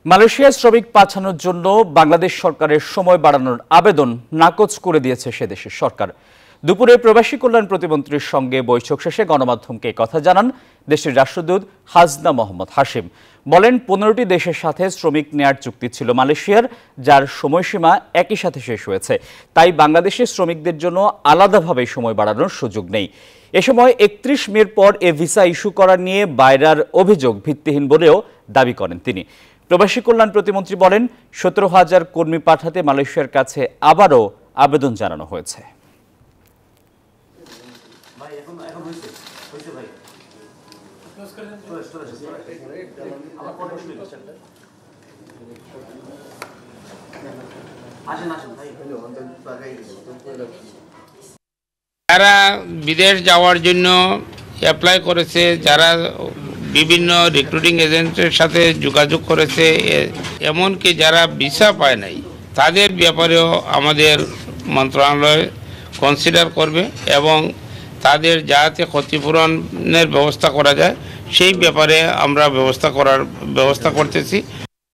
মালয়েশিয়ায় শ্রমিক পাঠানোর জন্য বাংলাদেশ সরকারের সময় বাড়ানোর আবেদন নাকচ করে দিয়েছে সে দেশের সরকার। দুপুরে প্রবাসী কল্যাণ প্রতিমন্ত্রীর সঙ্গে বৈঠক শেষে গণমাধ্যমকে কথা জানান দেশের রাষ্ট্রদূত হাসনা মোহাম্মদ হাশিম। বলেন, 15টি দেশের সাথে শ্রমিক নেয়ার চুক্তি ছিল মালয়েশিয়ার, যার সময়সীমা একই সাথে শেষ হয়েছে। তাই বাংলাদেশের শ্রমিকদের জন্য আলাদাভাবে সময় বাড়ানোর সুযোগ নেই। এ সময় 31 মের পর এ ভিসা ইস্যু করা নিয়ে বাইরার অভিযোগ ভিত্তিহীন বলেও দাবি করেন তিনি। প্রবাসী কল্যাণ প্রতিমন্ত্রী বলেন, 17,000 কর্মী পাঠাতে মালয়েশিয়ার কাছে আবারও আবেদন জানানো হয়েছে। যারা বিদেশ যাওয়ার জন্য অ্যাপ্লাই করেছে, যারা বিভিন্ন রিক্রুটিং এজেন্টের সাথে যোগাযোগ করেছে, এমনকি যারা ভিসা পায় নাই, তাদের ব্যাপারেও আমাদের মন্ত্রণালয় কনসিডার করবে এবং তাদের যাতে ক্ষতিপূরণের ব্যবস্থা করা যায় সেই ব্যাপারে আমরা ব্যবস্থা করতেছি।